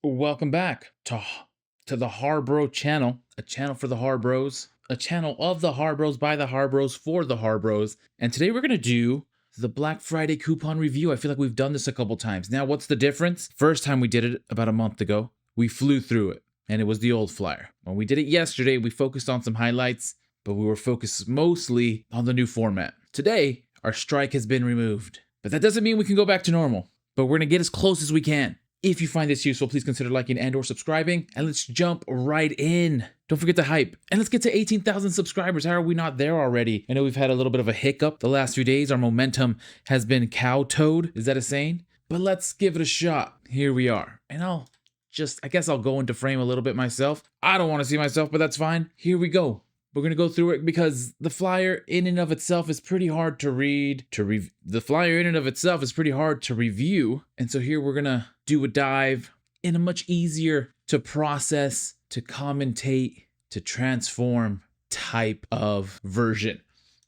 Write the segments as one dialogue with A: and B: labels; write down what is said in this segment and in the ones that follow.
A: Welcome back to the Harbro channel, a channel for the Harbros, a channel of the Harbros by the Harbros for the Harbros. And today we're going to do the Black Friday coupon review. I feel like we've done this a couple times. Now, what's the difference? First time we did it about a month ago, we flew through it and it was the old flyer. When we did it yesterday, we focused on some highlights, but we were focused mostly on the new format. Today, our strike has been removed, but that doesn't mean we can go back to normal, but we're going to get as close as we can. If you find this useful, please consider liking and or subscribing, and let's jump right in. Don't forget the hype, and let's get to 18,000 subscribers. How are we not there already? I know we've had a little bit of a hiccup the last few days. Our momentum has been cow-toed. Is that a saying? But let's give it a shot. Here we are. And I guess I'll go into frame a little bit myself. I don't want to see myself, but that's fine. Here we go. We're going to go through it because the flyer in and of itself is pretty hard to read. The flyer in and of itself is pretty hard to review. And so here we're going to do a dive in a much easier to process, to commentate, to transform type of version.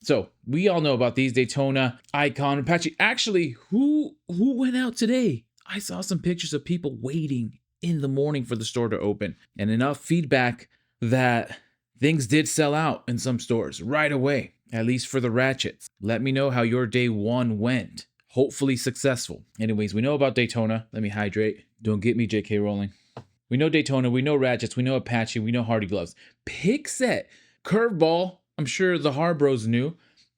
A: So we all know about these Daytona, Icon, Apache. Actually, who went out today? I saw some pictures of people waiting in the morning for the store to open, and enough feedback that things did sell out in some stores right away, at least for the ratchets. Let me know how your day one went. Hopefully successful. Anyways, we know about Daytona. Let me hydrate. Don't get me, JK Rowling. We know Daytona, we know ratchets, we know Apache, we know Hardy gloves. Pick set, curveball, I'm sure the Harbros knew.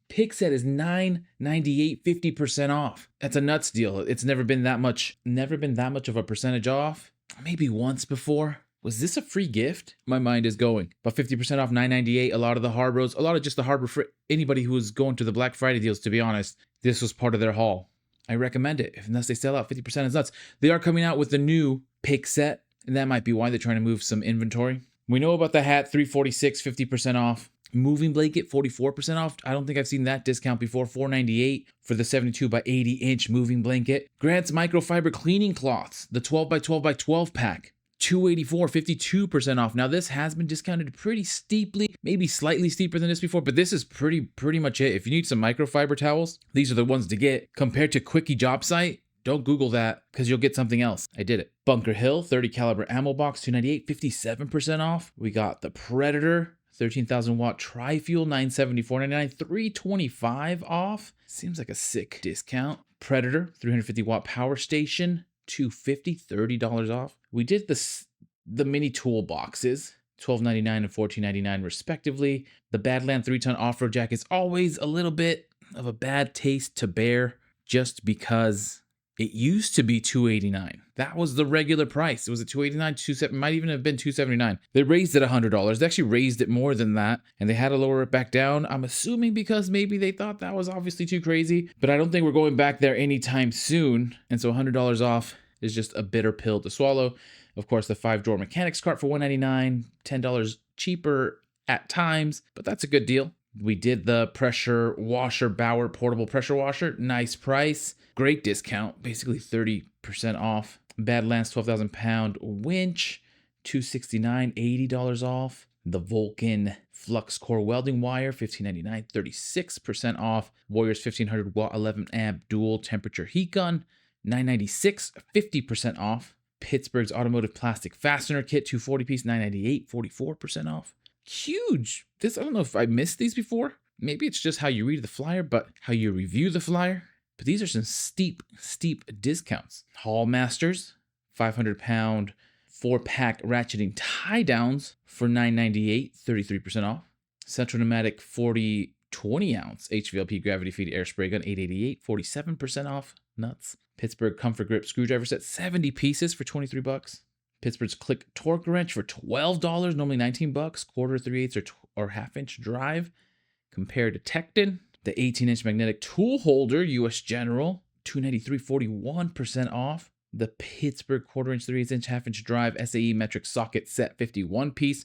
A: Pick set is $9.98, 50% off. That's a nuts deal. It's never been that much of a percentage off. Maybe once before. Was this a free gift? My mind is going. But 50% off, $9.98. A lot of the Harbros, a lot of just the Harbor for anybody who was going to the Black Friday deals, to be honest, this was part of their haul. I recommend it. Unless they sell out, 50% is nuts. They are coming out with the new pick set, and that might be why they're trying to move some inventory. We know about the hat, $346, 50% off. Moving blanket, 44% off. I don't think I've seen that discount before. $498 for the 72 by 80 inch moving blanket. Grant's microfiber cleaning cloths, the 12 by 12 by 12 pack. $284, 52% off. Now this has been discounted pretty steeply, maybe slightly steeper than this before, but this is pretty much it. If you need some microfiber towels, these are the ones to get. Compared to Quickie Job Site, don't Google that because you'll get something else. I did it. Bunker Hill 30 caliber ammo box, $298, 57% off. We got the Predator 13,000 watt tri-fuel, $970, $499, $325 off. Seems like a sick discount. Predator 350 watt power station, $250, $30 off. We did the mini tool boxes, $12.99 and $14.99 respectively. The Badland 3-ton off-road jack is always a little bit of a bad taste to bear just because it used to be $289. That was the regular price. It was at $289, $270, might even have been $279. They raised it $100. They actually raised it more than that, and they had to lower it back down. I'm assuming because maybe they thought that was obviously too crazy, but I don't think we're going back there anytime soon. And so $100 off is just a bitter pill to swallow. Of course, the 5-drawer mechanics cart for $199, $10 cheaper at times, but that's a good deal. We did the pressure washer, Bauer portable pressure washer. Nice price. Great discount. Basically 30% off. Badlands 12,000 pound winch. $269, $80 off. The Vulcan flux core welding wire. $15.99, 36% off. Warriors 1500 watt 11 amp dual temperature heat gun. $996, 50% off. Pittsburgh's Automotive plastic fastener kit, 240 piece, $998, 44% off. Huge. I don't know if I missed these before. Maybe it's just how you read the flyer, but how you review the flyer. But these are some steep discounts. Hall Masters, 500 pound 4-pack ratcheting tie downs for $998, 33% off. Central Pneumatic 40 20 ounce HVLP gravity feed air spray gun, $888, 47% off. Nuts. Pittsburgh Comfort Grip screwdriver set, 70 pieces for $23. Pittsburgh's Click torque wrench for $12, normally $19. Quarter, 3/8 or half-inch drive. Compared to Tecton, the 18-inch magnetic tool holder, US General, $293, 41% off. The Pittsburgh quarter-inch, 3/8 half-inch drive SAE metric socket set, 51 piece,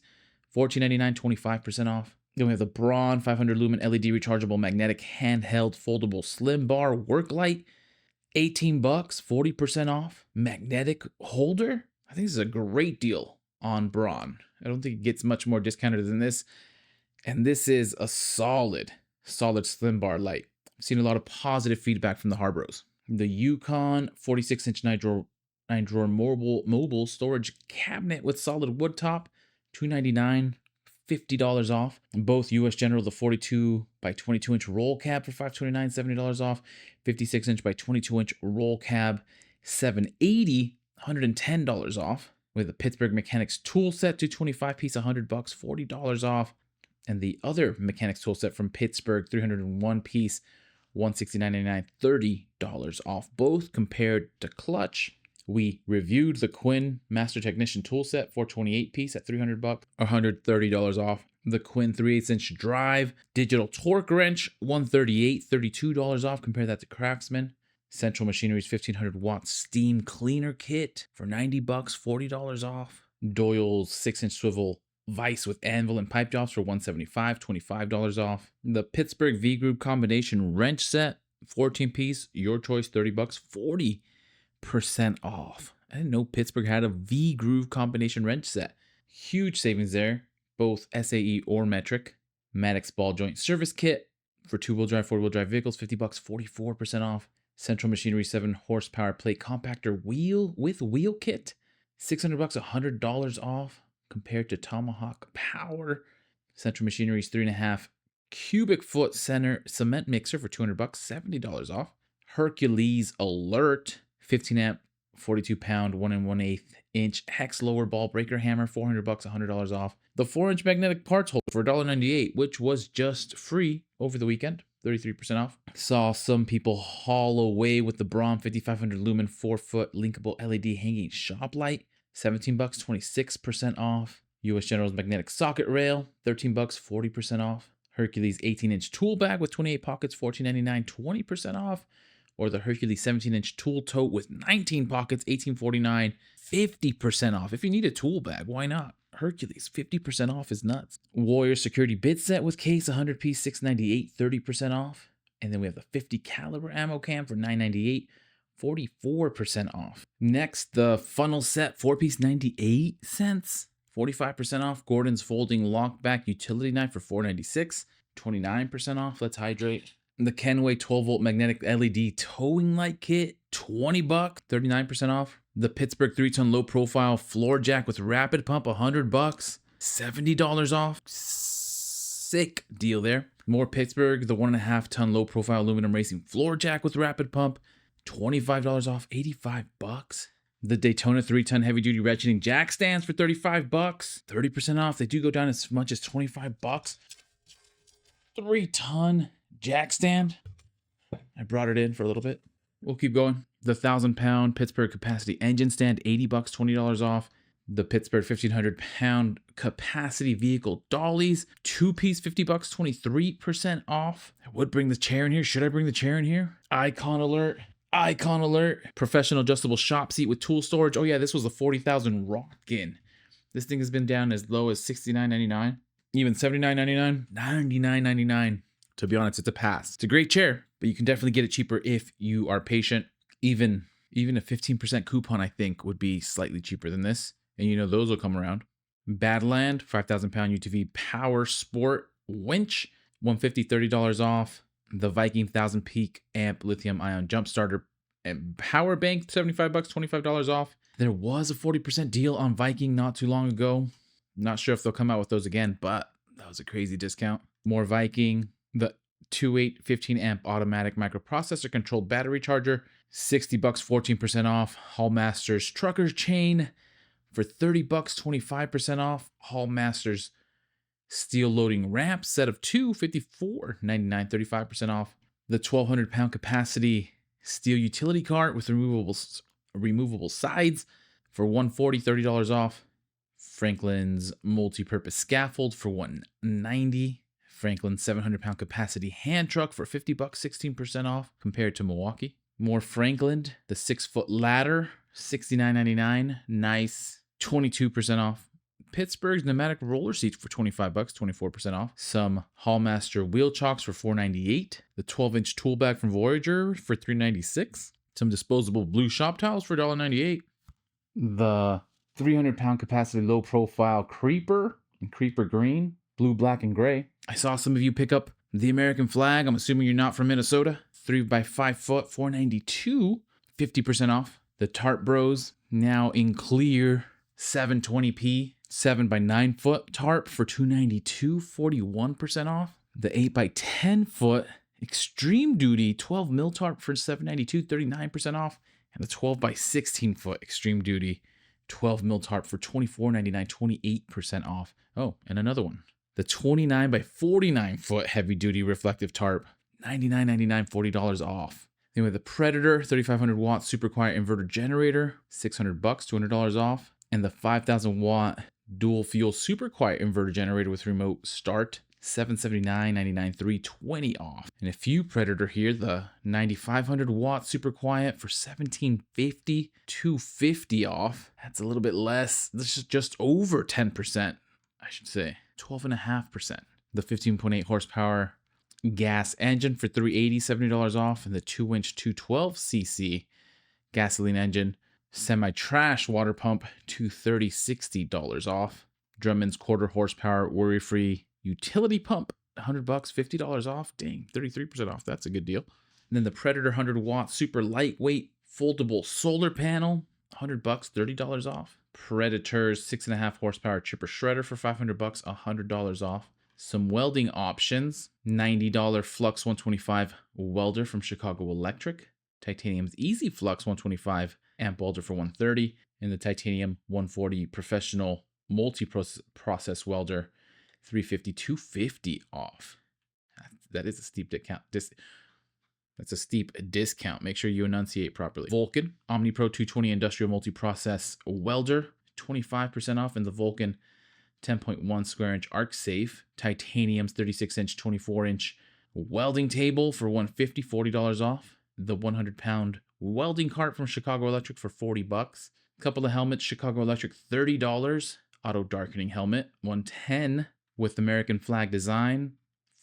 A: $14.99, 25% off. Then we have the Braun 500 lumen LED rechargeable magnetic handheld foldable slim bar work light, $18, 40% off. Magnetic holder. I think this is a great deal on Braun. I don't think it gets much more discounted than this. And this is a solid slim bar light. I've seen a lot of positive feedback from the Harbros. The Yukon 46-inch nitro 9-drawer mobile storage cabinet with solid wood top, $299, $50 off. Both US General, the 42 by 22 inch roll cab for $529, $70 off. 56-inch by 22-inch roll cab, $780, $110 off. With a Pittsburgh Mechanics tool set, 225 piece, $100, $40 off. And the other Mechanics tool set from Pittsburgh, 301 piece, $169.99, $30 off. Both compared to Clutch. We reviewed the Quinn Master Technician tool set, 428 piece at $300, $130 off. The Quinn 3/8-inch drive digital torque wrench, $138, $32 off. Compare that to Craftsman. Central Machinery's 1500 watt steam cleaner kit for $90, $40 off. Doyle's 6-inch swivel vise with anvil and pipe jobs for $175, $25 off. The Pittsburgh V Group combination wrench set, 14 piece, your choice, $30, 40% off. I didn't know Pittsburgh had a V Groove combination wrench set. Huge savings there, both SAE or metric. Maddox ball joint service kit for 2-wheel drive, 4-wheel drive vehicles, $50, 44% off. Central Machinery 7 horsepower plate compactor wheel with wheel kit, $600, $100 off compared to Tomahawk Power. Central Machinery's 3.5 cubic foot center cement mixer for $200, $70 off. Hercules Alert 15 amp 42 pound 1 1/8 inch hex lower ball breaker hammer, $400, $100 off. The 4-inch magnetic parts holder for $1.98, which was just free over the weekend, 33% off. Saw some people haul away with the Braun 5500 lumen 4-foot linkable LED hanging shop light, $17, 26% off. US General's magnetic socket rail, $13, 40% off. Hercules 18-inch tool bag with 28 pockets, $14.99, 20% off. Or the Hercules 17-inch tool tote with 19 pockets, $18.49, 50% off. If you need a tool bag, why not? Hercules, 50% off is nuts. Warrior Security bit set with case, 100 piece, $698, 30% off. And then we have the 50 caliber ammo cam for $998, 44% off. Next, the funnel set, 4-piece, 98 cents, 45% off. Gordon's folding lockback utility knife for $496, 29% off. Let's hydrate. The Kenway 12-volt magnetic LED towing light kit, $20, 39% off. The Pittsburgh 3-ton low-profile floor jack with rapid pump, $100, $70 off. Sick deal there. More Pittsburgh, the 1.5-ton low-profile aluminum racing floor jack with rapid pump, $25 off, $85. The Daytona 3-ton heavy-duty ratcheting jack stands for $35, 30% off. They do go down as much as $25. 3-ton jack stand. I brought it in for a little bit. We'll keep going. The 1,000-pound Pittsburgh capacity engine stand, $80, $20 off. The Pittsburgh 1,500-pound capacity vehicle dollies, 2-piece, $50, 23% off. I would bring the chair in here. Should I bring the chair in here? Icon alert. Icon alert. Professional adjustable shop seat with tool storage. Oh yeah, this was a 40,000 rockin'. This thing has been down as low as $69.99, even $79.99, $99.99. To be honest, it's a pass. It's a great chair, but you can definitely get it cheaper if you are patient. Even a 15% coupon, I think, would be slightly cheaper than this. And you know those will come around. Badland, 5,000-pound UTV power sport winch, $150, $30 off. The Viking 1,000 peak amp lithium ion jump starter and power bank, $75, $25 off. There was a 40% deal on Viking not too long ago. Not sure if they'll come out with those again, but that was a crazy discount. More Viking. The 2.8 15 amp automatic microprocessor controlled battery charger, $60, 14% off. Hallmasters trucker's chain for $30, 25% off. Hallmasters steel loading ramp set of 2, $54.99, 35% off. The 1,200-pound capacity steel utility cart with removable sides for $140, $30 off. Franklin's multi-purpose scaffold for $190. Franklin's 700-pound capacity hand truck for $50, 16% off compared to Milwaukee. More Franklin, the 6-foot ladder, $69.99, nice, 22% off. Pittsburgh's pneumatic roller seats for $25, 24% off. Some Hallmaster wheel chocks for $498. The 12-inch tool bag from Voyager for $396. Some disposable blue shop towels for $1.98. The 300-pound capacity low-profile creeper in creeper green, blue, black, and gray. I saw some of you pick up the American flag. I'm assuming you're not from Minnesota. 3 by 5 foot, $492, 50% off. The Tarp Bros now in clear 720p 7 by 9 foot tarp for $292, 41% off. The 8 by 10 foot extreme duty 12 mil tarp for $792, 39% off. And the 12 by 16 foot extreme duty 12 mil tarp for $24.99, 28% off. Oh, and another one. The 29 by 49 foot heavy duty reflective tarp, $99.99, $40 off. Then we have the Predator 3500 watt super quiet inverter generator, $600, $200 off. And the 5000 watt dual fuel super quiet inverter generator with remote start, $779.99, $320 off. And a few Predator here, the 9500 watt super quiet for $1750, $250 off. That's a little bit less. This is just over 10%, I should say, 12.5%. The 15.8 horsepower gas engine for $380, $70 off. And the 2-inch 212cc gasoline engine semi-trash water pump, $230, $60 off. Drummond's quarter horsepower worry-free utility pump, $100, $50 off. Dang, 33% off. That's a good deal. And then the Predator 100 watt super lightweight foldable solar panel, $100, $30 off. Predator's 6.5 horsepower chipper shredder for $500, $100 off. Some welding options, $90 Flux 125 welder from Chicago Electric. Titanium's Easy Flux 125 amp welder for $130, and the Titanium 140 professional multi-process welder, $350, $250 off. That is a steep discount. That's a steep discount. Make sure you enunciate properly. Vulcan OmniPro 220 industrial multi-process welder, 25% off, and the Vulcan 10.1 square inch arc safe Titanium's 36-inch 24-inch welding table for $150, $40 off. The 100-pound welding cart from Chicago Electric for $40. Couple of helmets, Chicago Electric, $30. Auto darkening helmet, $110 with American flag design,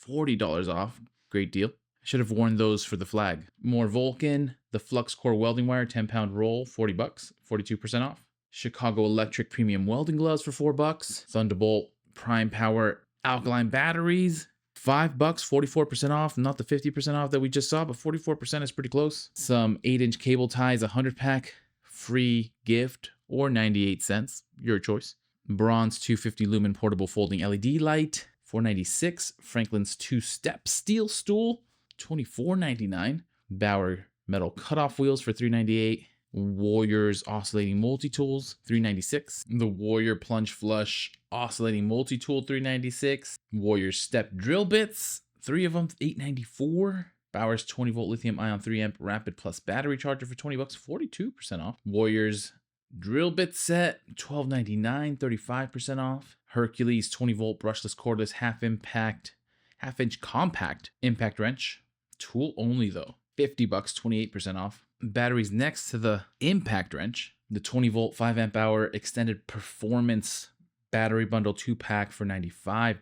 A: $40 off. Great deal. I should have worn those for the flag. More Vulcan, the Flux Core welding wire, 10-pound roll, $40, 42% off. Chicago Electric premium welding gloves for $4. Thunderbolt Prime Power alkaline batteries, $5, 44% off. Not the 50% off that we just saw, but 44% is pretty close. Some 8-inch cable ties, 100 pack, free gift, or 98 cents, your choice. Bronze 250 lumen portable folding LED light, $4.96. Franklin's 2-step steel stool, $24.99. Bauer metal cutoff wheels for $3.98. Warrior's oscillating multi-tools, $3.96. The Warrior plunge flush oscillating multi-tool, $3.96. Warrior's step drill bits, 3 of them, $8.94. Bauer's 20-volt lithium-ion 3-amp rapid plus battery charger for $20, 42% off. Warrior's drill bit set, $12.99, 35% off. Hercules 20-volt brushless cordless half-inch compact impact wrench, tool only though, $50, 28% off. Batteries next to the impact wrench, the 20-volt 5-amp hour extended performance battery bundle 2-pack for $95.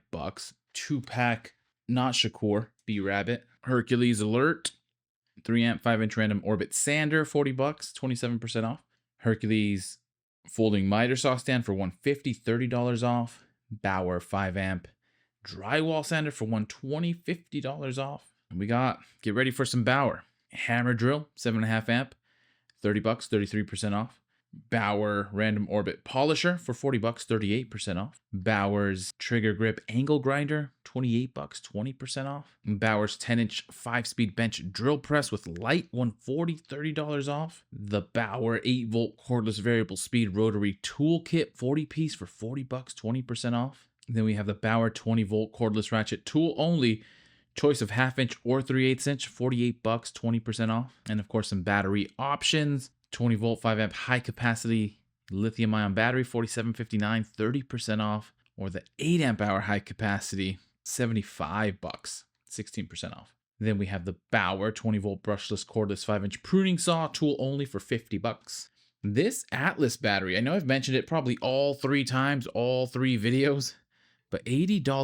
A: 2-pack not Shakur, B-Rabbit. Hercules Alert 3-amp 5-inch random orbit sander, $40, 27% off. Hercules folding miter saw stand for $150, $30 off. Bauer 5-amp drywall sander for $120, $50 off. And we got, get ready for some Bauer. Hammer drill, 7.5 amp, $30, 33% off. Bauer random orbit polisher for $40, 38% off. Bauer's trigger grip angle grinder, $28, 20% off. Bauer's 10-inch 5-speed bench drill press with light, $140, $30 off. The Bauer 8-volt cordless variable speed rotary tool kit, 40 piece for $40, 20% off. Then we have the Bauer 20-volt cordless ratchet tool only, choice of 1/2 inch or 3/8 inch, $48, 20% off. And of course, some battery options. 20-volt 5-amp high-capacity lithium-ion battery, $47.59, 30% off. Or the 8-amp hour high-capacity, $75, 16% off. Then we have the Bauer 20-volt brushless cordless 5-inch pruning saw, tool only for $50. This Atlas battery, I know I've mentioned it probably all 3 times, all 3 videos, but $80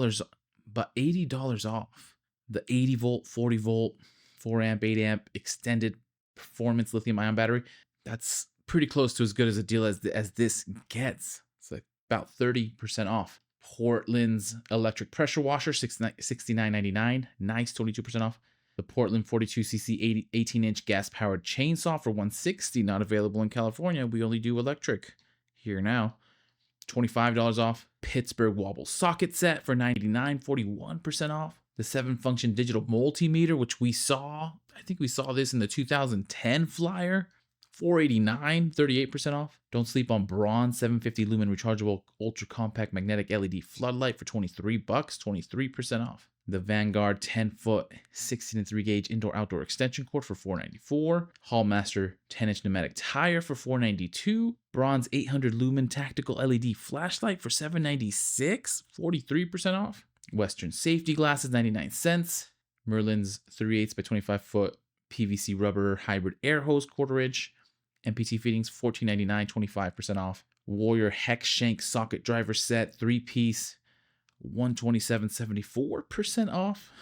A: off. The 80-volt, 40-volt, 4-amp, 8-amp extended performance lithium-ion battery, that's pretty close to as good as a deal as this gets. It's like about 30% off. Portland's electric pressure washer, $69.99, nice, 22% off. The Portland 42cc 18-inch gas-powered chainsaw for $160, not available in California. We only do electric here now. $25 off. Pittsburgh wobble socket set for $99, 41% off. The 7-function digital multimeter, which we saw, I think we saw this in the 2010 flyer, $489, 38% off. Don't sleep on bronze 750 lumen rechargeable ultra compact magnetic LED floodlight for $23, 23% off. The Vanguard 10-foot 16-3 gauge indoor-outdoor extension cord for $494. Hallmaster 10-inch pneumatic tire for $492. Bronze 800 lumen tactical LED flashlight for $796, 43% off. Western safety glasses 99 cents. Merlin's 3/8 by 25-foot PVC rubber hybrid air hose 1/4 inch. MPT fittings $14.99, 25% off. Warrior hex shank socket driver set 3-piece. $127, 74% off.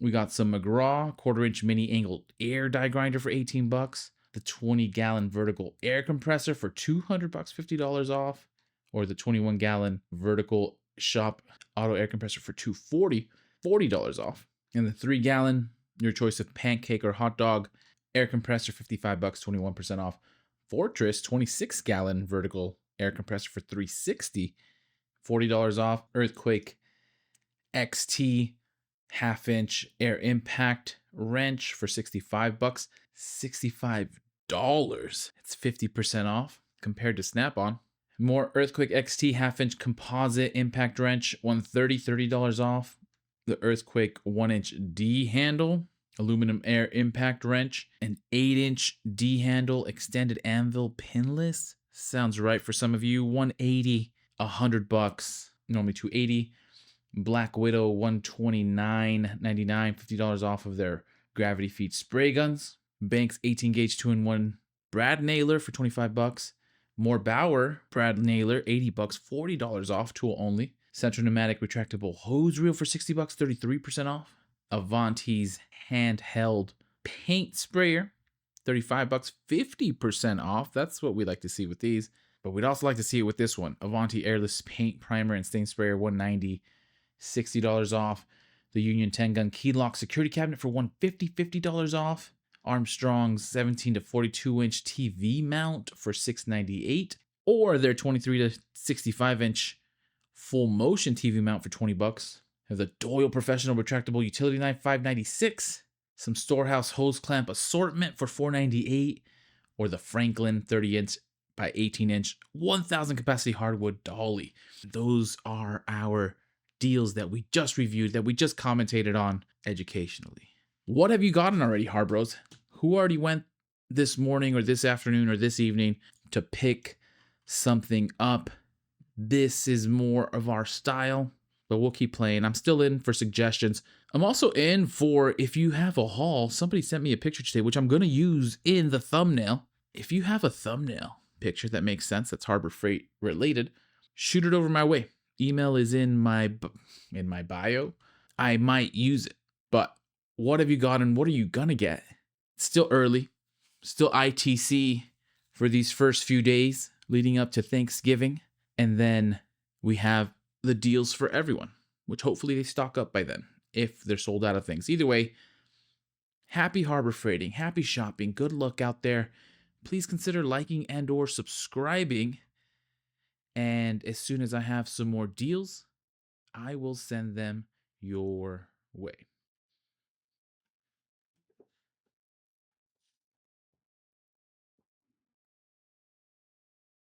A: We got some McGraw 1/4 inch mini angled air die grinder for $18. The 20-gallon vertical air compressor for $200, $50 off. Or the 21-gallon vertical shop auto air compressor for $240, $40 off. And the 3-gallon, your choice of pancake or hot dog air compressor, $55, 21% off. Fortress 26-gallon vertical air compressor for $360, $40 off. Earthquake XT 1/2-inch air impact wrench for $65, $65. It's 50% off compared to Snap-on. More Earthquake XT 1/2-inch composite impact wrench, $130, $30 off. The Earthquake 1-inch D handle aluminum air impact wrench, an 8-inch D handle extended anvil pinless. Sounds right for some of you. $180, $100, normally $280. Black Widow $129.99, $50 off of their gravity feed spray guns. Banks 18-gauge 2-in-1 Brad nailer for $25. More Bauer Brad nailer $80, $40 off, tool only. Central pneumatic retractable hose reel for $60, 33% off. Avanti's handheld paint sprayer, $35, 50% off. That's what we like to see with these. But we'd also like to see it with this one. Avanti airless paint primer and stain sprayer, $190, $60 off. The Union 10-gun key lock security cabinet for $150, $50 off. Armstrong's 17 to 42-inch TV mount for $698. Or their 23 to 65-inch full motion TV mount for $20. Have the Doyle Professional Retractable Utility Knife, $596. Some Storehouse hose clamp assortment for $498. Or the Franklin 30-inch by 18-inch 1,000 capacity hardwood dolly. Those are our deals that we just reviewed, that we just commentated on educationally. What have you gotten already, Harbros? Who already went this morning or this afternoon or this evening to pick something up? This is more of our style, but we'll keep playing. I'm still in for suggestions. I'm also in for if you have a haul. Somebody sent me a picture today, which I'm going to use in the thumbnail. If you have a thumbnail picture that makes sense, that's Harbor Freight related, shoot it over my way. Email is in my bio. I might use it, but what have you got and what are you gonna get? It's still early, still ITC for these first few days leading up to Thanksgiving, and then we have the deals for everyone, which hopefully they stock up by then if they're sold out of things. Either way, happy harbor freighting, happy shopping, good luck out there. Please consider liking and or subscribing. And as soon as I have some more deals, I will send them your way.